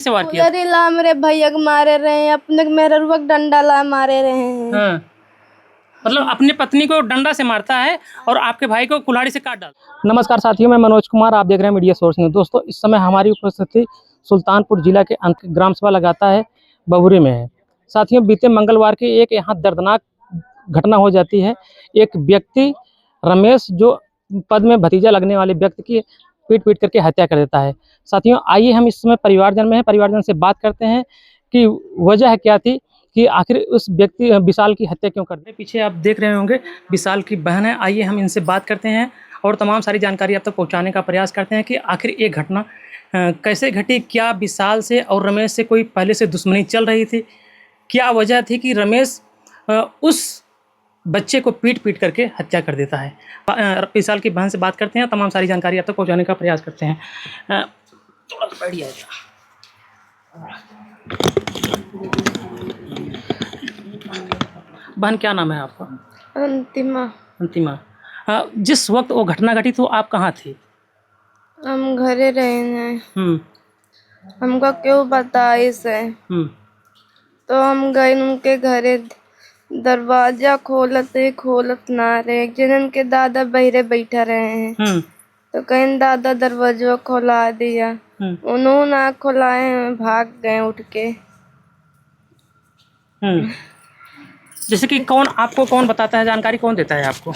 से वार किया? उधर ला मेरे भैया को मारे रहे हैं, अपने मेरे रुपक डंडा ला मारे रहे हैं। हाँ। मतलब अपनी पत्नी को डंडा से मारता है और आपके भाई को कुल्हाड़ी से काट डालता है। नमस्कार साथियों, मैं मनोज कुमार, आप देख रहे हैं मीडिया सोर्स न्यूज़। दोस्तों, इस समय हमारी उपस्थिति सुल्तानपुर जिला के ग्राम सभा लगाता है बबुरी में है। साथियों, बीते मंगलवार की एक यहाँ दर्दनाक घटना हो जाती है। एक व्यक्ति रमेश, जो पद में भतीजा लगने वाले व्यक्ति की पीट पीट करके हत्या कर देता है। साथियों, आइए हम इस समय परिवारजन में हैं, परिवारजन से बात करते हैं कि वजह क्या थी कि आखिर उस व्यक्ति विशाल की हत्या क्यों कर दी। पीछे आप देख रहे होंगे विशाल की बहन है। आइए हम इनसे बात करते हैं और तमाम सारी जानकारी आप तक पहुंचाने का प्रयास करते हैं कि आखिर ये घटना कैसे घटी। क्या विशाल से और रमेश से कोई पहले से दुश्मनी चल रही थी? क्या वजह थी कि रमेश उस बच्चे को पीट पीट करके हत्या कर देता है? विशाल की बहन से बात करते हैं, तमाम सारी जानकारी आप तक पहुंचाने का प्रयास करते हैं। थोड़ा सा बैठ जाएगा। बहन, क्या नाम है आपका? अंतिमा। अंतिमा। जिस वक्त वो घटना घटी तो आप कहाँ थी? हम घरे रहे हैं, हमको क्यों पता इसे? तो हम गए उनके घरे, दरवाजा खोलत ना रहे। जिन के दादा बहरे बैठा रहे हैं, तो कहीं दादा दरवाजा खोला दिया, उन्होंने ना खोलाए, भाग गए उठ के। जैसे कि कौन बताता है, जानकारी कौन देता है आपको?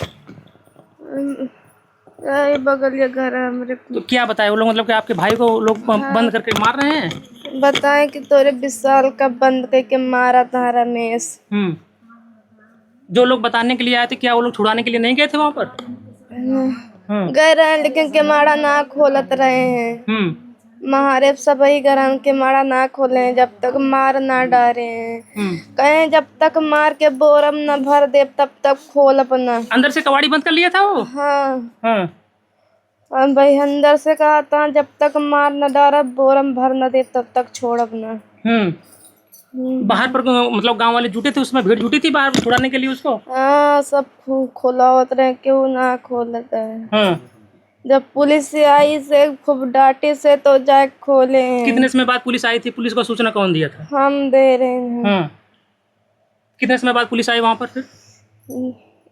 बगल के घर है हमरे। तो क्या बताए वो लोग, मतलब कि आपके भाई को लोग बंद करके मार रहे हैं? बताए कि तोरे विशाल का बंद करके मारा था रमेश। जो लोग बताने के लिए आए थे, क्या वो लोग छुड़ाने के लिए नहीं गए थे वहाँ पर? गए रहे, लेकिन केमाड़ा ना खोलत रहे हैं। महारेब सबही गरम के मारा ना खोले जब तक मार ना डारे हैं। कहे जब तक मार के बोरम न भर दे तब तक खोल अपना। अंदर से कबाड़ी बंद कर लिया था वो? हाँ। और भाई अंदर से कहा था जब तक मार न डारा बोरम भर न दे तब तक छोड़ अपना। बाहर पर मतलब गांव वाले जुटे थे, उसमें भीड़ जुटी थी बाहर छुड़ाने के लिए उसको? हाँ, सब खोलावत रहे, क्यों ना खोलता है। जब पुलिस से आई से खूब डांटे से तो जाके खोले हैं। कितने समय बाद पुलिस आई थी? पुलिस को सूचना कौन दिया था? हम दे रहे हैं। कितने समय बाद पुलिस आई वहाँ पर फिर?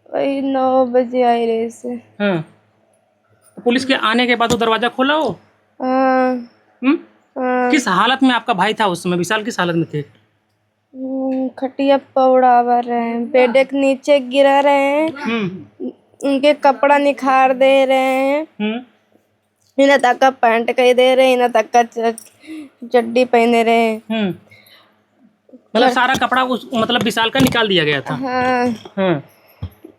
वही 9 बजे आई रही से। तो पुलिस के आने के बाद वो दरवाजा खोला हो? किस हालत में आपका भाई था उस समय? विशाल किस हालत में थे? खटिया पौड़ावा रहे हैं, बेड के नीचे गिरा रहे हैं, उनके कपड़ा निखार दे रहे हैं। इन्हें तक का पैंट कही दे रहे, इन्हें तक का चड्डी पहने रहे। मतलब सारा कपड़ा उस मतलब विशाल का निकाल दिया गया था? हाँ।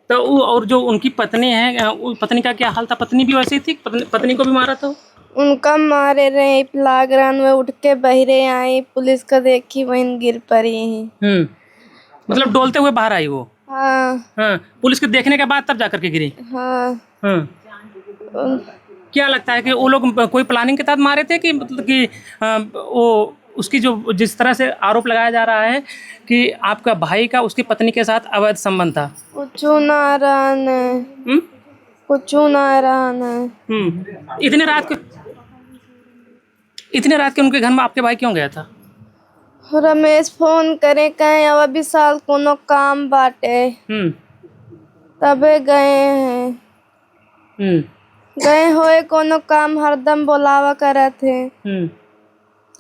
तो वो और जो उनकी पत्नी है, पत्नी का क्या हाल था? पत्नी भी वैसी थी? पत्नी को भी मारा था? उनका मारे रहे, लागरान में उठ के बहरे आई, पुलिस का देखी वहीं गिर पड़ी। मतलब डोलते हुए बाहर आई वो? हाँ। पुलिस के देखने के बाद तब जाकर के गिरी? हाँ। क्या लगता है कि वो लोग कोई प्लानिंग के तहत मारे थे कि मतलब कि वो उसकी जो जिस तरह से आरोप लगाया जा रहा है कि आपका भाई का उसकी पत्नी के साथ अवैध संबंध था? कुछ ना रहना। इतने रात के उनके घर में आपके भाई क्यों गया था? रमेश फोन करे कहे अब विशाल कोनो काम बाटे, तबे गए हैं। गए होए कोनो काम हरदम बोलावा करे थे।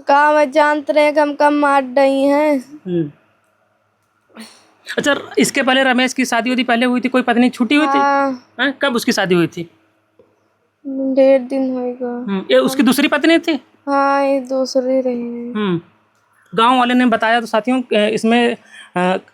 गाँव में जानते रहे हम कम मार डई हैं। अच्छा, इसके पहले रमेश की शादी उदी पहले हुई थी? कोई पत्नी छूटी हुई थी? कब उसकी शादी हुई थी? 1.5 दिन होगा। ये उसकी दूसरी पत्नी थी? हाँ, ये दूसरी रही। गांव वाले ने बताया। तो साथियों, इसमें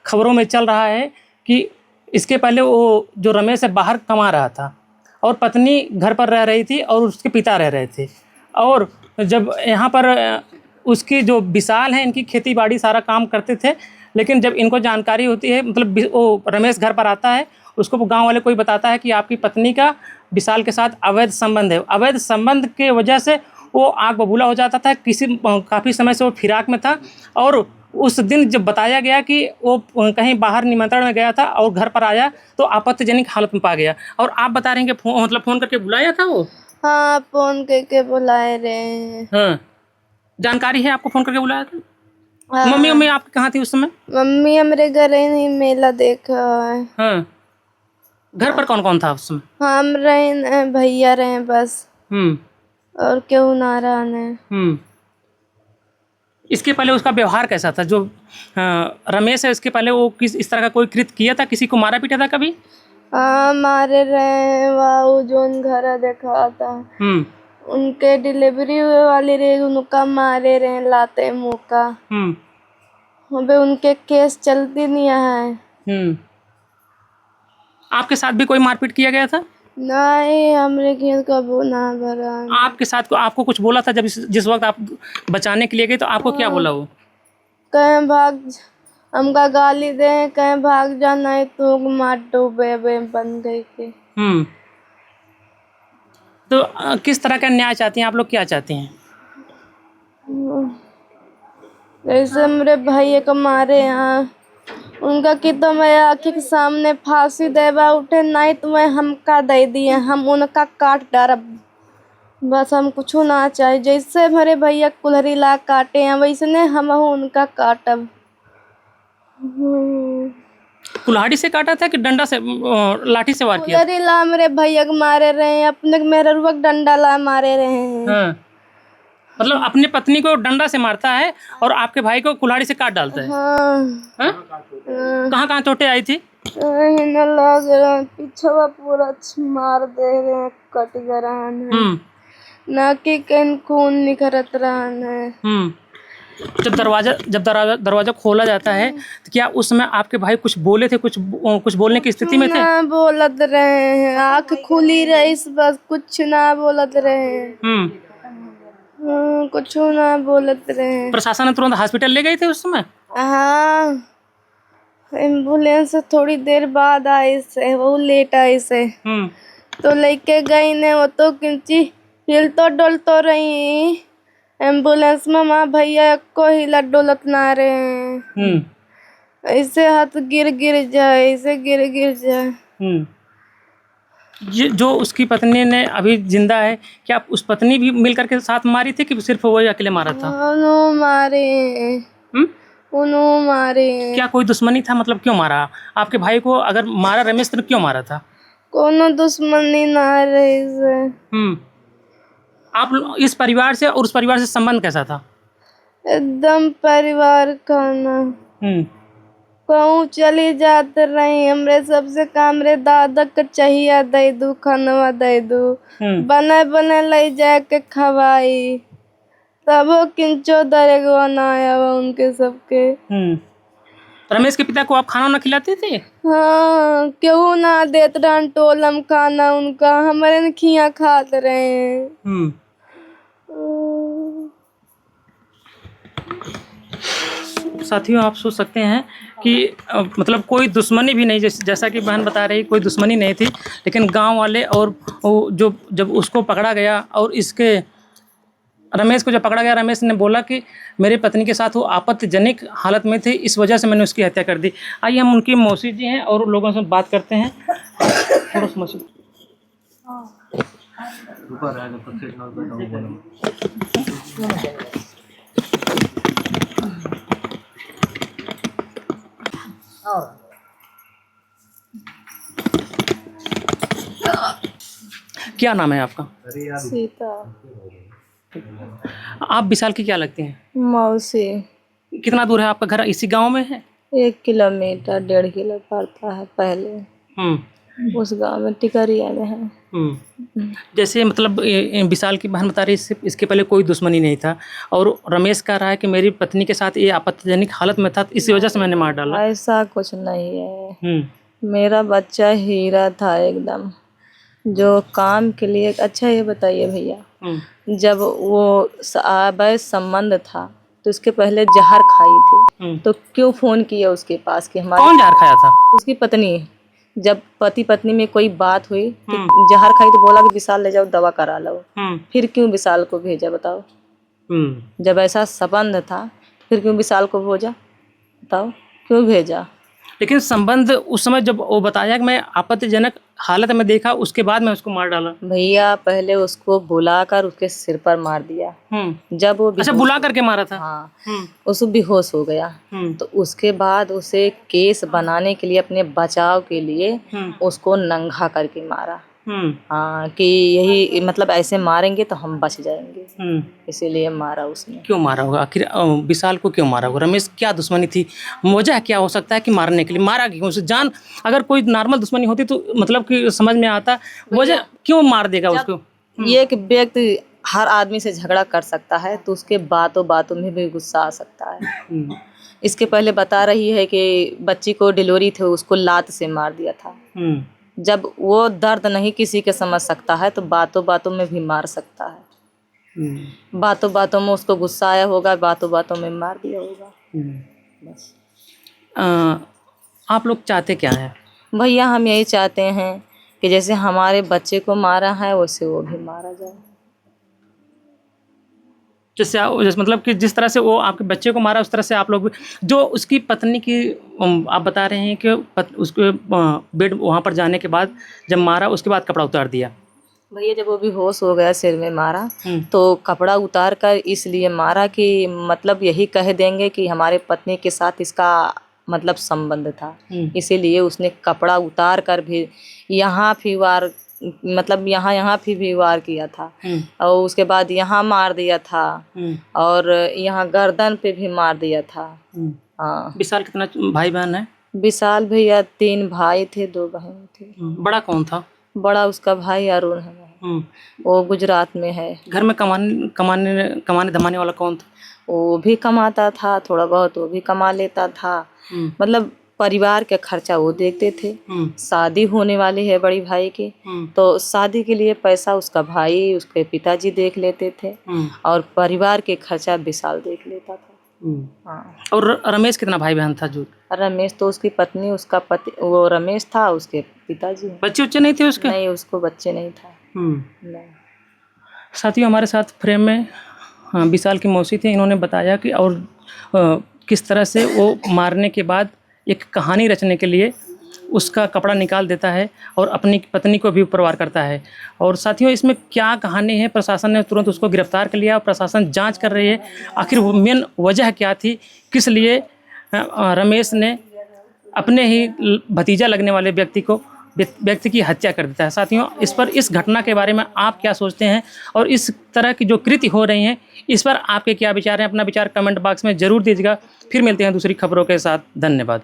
खबरों में चल रहा है कि इसके पहले वो जो रमेश है बाहर कमा रहा था और पत्नी घर पर रह रही थी और उसके पिता रह रहे थे। और जब यहाँ पर उसकी जो विशाल है, इनकी खेती बाड़ी सारा काम करते थे, लेकिन जब इनको जानकारी होती है, मतलब वो रमेश घर पर आता है, उसको गांव वाले कोई बताता है कि आपकी पत्नी का विशाल के साथ अवैध संबंध है। अवैध संबंध के वजह से वो आग बबूला हो जाता था। काफ़ी समय से वो फिराक में था और उस दिन जब बताया गया कि वो कहीं बाहर निमंत्रण में गया था और घर पर आया तो आपत्तिजनक हालत में पा गया। और आप बता रहे हैं कि मतलब फ़ोन करके बुलाया था वो? हाँ, फोन करके बुलाए रहे हैं। जानकारी है, आपको फोन करके बुलाया था? हाँ, मम्मी आप कहाँ थी उस समय? मम्मी हमारे घर ही नहीं, मेला देखा है। हाँ, घर पर कौन कौन था उस समय? हम रहे, भैया रहे बस, और क्यों ना रहने। इसके पहले उसका व्यवहार कैसा था? जो रमेश है, इसके पहले वो किस इस तरह का कोई कृत्य किया था? किसी को मारा पीटा था कभी? हाँ, मारे रहे, वाह जो घर देखा था, उनके डिलीवरी वाली रहे, उनका मारे रहे लाते मुका। अबे उनके केस चलती नहीं है। आपके साथ भी कोई मारपीट किया गया था? नहीं, हमरे खेत का वो ना भरा। आपके साथ आपको कुछ बोला था जब जिस वक्त आप बचाने के लिए गए, तो आपको क्या बोला वो? कहीं भाग, हमका गाली दे, कहीं भाग जाना है तो मार डूबे बन गई के। तो किस तरह का न्याय चाहती हैं आप लोग? क्या चाहती हैं? जैसे मेरे भाई को मारे यहाँ, उनका कि तो मैं आँखी के सामने फांसी देवा उठे, नहीं तो मैं हमका दे दिए, हम उनका काट डारब। बस हम कुछ ना चाहे, जैसे मेरे भैया कुल्हरी ला काटे हैं वैसने हम उनका काटब। कुल्हाड़ी से काटा था कि डंडा से, लाठी से वार किया? कुल्हरी ला मेरे भैया को मारे रहे हैं, अपने मेरे रुआ डंडा ला मारे रहे हैं। हाँ। मतलब अपनी पत्नी को डंडा से मारता है और आपके भाई को कुल्हाड़ी से काट डालता है। हाँ? कहाँ चोटें आई थी? लग रहा पीछवा पूरा मार दे रहे हैं, कट गया ना कि कहीं खून निकलत रहा है। जब दरवाजा खोला जाता है तो क्या उस समय आपके भाई कुछ बोले थे? कुछ बोलने की स्थिति में थे? ना बोलत रहे हैं, आँख खुली रही बस, कुछ ना बोलत रहे हैं। कुछ ना बोलत रहे हैं। प्रशासन ने तुरंत हॉस्पिटल ले गए थे उस समय? हाँ, एम्बुलेंस थोड़ी देर बाद आई से, वो लेट आई से, तो लेके गई ने, वो तो किंची हिलतो डोलतो रही एम्बुलेंस में, माँ भैया को हिला डोलत ना रहे, ऐसे हाथ गिर जाए, ऐसे गिर जाए। जो उसकी पत्नी ने अभी जिंदा है, क्या उस पत्नी भी मिलकर के साथ मारी थी कि सिर्फ वही अकेले मारा था? उन्होंने मारे। क्या कोई दुश्मनी था? मतलब क्यों मारा आपके भाई को? अगर मारा रमेश तो क्यों मारा था? कोनो दुश्मनी ना रही से। आप इस परिवार से और उस परिवार से संबंध कैसा था? एकदम परिवार का ना। कहूँ चली जाते रही, हमरे सबसे काम रे दादा के चाहिए दे दू, खानवा दे दू, बने ले जाके खवाई, तब किंचो दरेगो ना आया उनके सबके। रमेश के पिता को आप खाना ना खिलाते थे? हाँ, क्यों ना देत रहन टोलम खाना उनका, हमारे न खिया खाते रहे। साथियों, आप सोच सकते हैं कि मतलब कोई दुश्मनी भी नहीं, जैसा कि बहन बता रही, कोई दुश्मनी नहीं थी, लेकिन गांव वाले और जो जब उसको पकड़ा गया और इसके रमेश को जब पकड़ा गया, रमेश ने बोला कि मेरी पत्नी के साथ वो आपत्तिजनक हालत में थे, इस वजह से मैंने उसकी हत्या कर दी। आइए हम उनकी मौसी जी हैं और लोगों से बात करते हैं। क्या नाम है आपका? सीता। आप विशाल की क्या लगती हैं? मौसी। कितना दूर है आपका घर? इसी गांव में है? 1 किलोमीटर 1.5 किलो पड़ता है पहले। उस गांव में टिकरिया में है। जैसे मतलब विशाल की बहन बता रही है इसके पहले कोई दुश्मनी नहीं था, और रमेश कह रहा है कि मेरी पत्नी के साथ ये आपत्तिजनक हालत में था, इसी वजह से मैंने मार डाला। ऐसा कुछ नहीं है। मेरा बच्चा हीरा था एकदम, जो काम के लिए। अच्छा ये बताइए भैया, जब वो अवैध संबंध था तो उसके पहले जहर खाई थी, तो क्यों फोन किया उसके पास कि हमारे? कौन जहर खाया था? उसकी पत्नी। जब पति पत्नी में कोई बात हुई तो जहर खाई, तो बोला कि विशाल ले जाओ दवा करा लो। फिर क्यों विशाल को भेजा बताओ? जब ऐसा संबंध था फिर क्यों विशाल को भेजा बताओ? क्यों भेजा? लेकिन संबंध उस समय जब वो बताया कि मैं आपत्तिजनक हालत में देखा, उसके बाद मैं उसको मार डाला। भैया पहले उसको बुलाकर उसके सिर पर मार दिया। जब वो अच्छा, बुला करके मारा था। हाँ, उसको बेहोश हो गया। तो उसके बाद उसे केस बनाने के लिए, अपने बचाव के लिए उसको नंगा करके मारा। हाँ, कि यही मतलब ऐसे मारेंगे तो हम बच जाएंगे, इसीलिए मारा उसने। क्यों मारा होगा आखिर? विशाल को क्यों मारा होगा? रमेश क्या दुश्मनी थी? वजह क्या हो सकता है कि मारने के लिए मारा क्यों उसे? जान अगर कोई नॉर्मल दुश्मनी होती तो मतलब कि समझ में आता, वजह क्यों मार देगा उसको? ये एक व्यक्ति हर आदमी से झगड़ा कर सकता है तो उसके बातों बातों में भी गुस्सा आ सकता है। इसके पहले बता रही है कि बच्ची को डिलीवरी थी, उसको लात से मार दिया था। जब वो दर्द नहीं किसी के समझ सकता है तो बातों बातों में भी मार सकता है। बातों बातों में उसको गुस्सा आया होगा, बातों बातों में मार दिया होगा। बस आप लोग चाहते क्या हैं? भैया हम यही चाहते हैं कि जैसे हमारे बच्चे को मारा है वैसे वो भी मारा जाए। जैसे मतलब कि जिस तरह से वो आपके बच्चे को मारा, उस तरह से आप लोग भी, जो उसकी पत्नी की आप बता रहे हैं कि उसके बेड वहाँ पर जाने के बाद जब मारा, उसके बाद कपड़ा उतार दिया। भैया जब वो भी होश हो गया, सिर में मारा तो कपड़ा उतार कर इसलिए मारा कि मतलब यही कह देंगे कि हमारे पत्नी के साथ इसका मतलब संबंध था, इसीलिए उसने कपड़ा उतार कर भी यहाँ भी वार, मतलब यहाँ भी वार किया था, और उसके बाद यहाँ मार दिया था, और यहाँ गर्दन पे भी मार दिया था। हाँ। विशाल कितना भाई बहन है? विशाल भैया 3 भाई थे, 2 बहन थे। बड़ा कौन था? बड़ा उसका भाई अरुण है, वो गुजरात में है। घर में कमाने धमाने वाला कौन था? वो भी कमाता था, थोड़ा बहुत वो भी कमा लेता था, मतलब परिवार का खर्चा वो देखते थे। शादी होने वाली है बड़ी भाई की, तो शादी के लिए पैसा उसका भाई, उसके पिताजी देख लेते थे, और परिवार के खर्चा विशाल देख लेता था। हाँ। और रमेश कितना भाई बहन था? जो रमेश तो उसकी पत्नी, उसका पति, वो रमेश था, उसके पिताजी। बच्चे उच्चे नहीं थे उसके? नहीं, उसको बच्चे नहीं था। नहीं। साथियों, हमारे साथ फ्रेम में विशाल की मौसी थी। इन्होंने बताया कि और किस तरह से वो मारने के बाद एक कहानी रचने के लिए उसका कपड़ा निकाल देता है और अपनी पत्नी को भी उपरवार करता है। और साथियों, इसमें क्या कहानी है, प्रशासन ने तुरंत उसको गिरफ्तार कर लिया और प्रशासन जांच कर रही है आखिर वो मेन वजह क्या थी, किस लिए रमेश ने अपने ही भतीजा लगने वाले व्यक्ति की हत्या कर देता है। साथियों, इस घटना के बारे में आप क्या सोचते हैं और इस तरह की जो कृत्य हो रही हैं इस पर आपके क्या विचार हैं? अपना विचार कमेंट बॉक्स में ज़रूर दीजिएगा। फिर मिलते हैं दूसरी खबरों के साथ। धन्यवाद।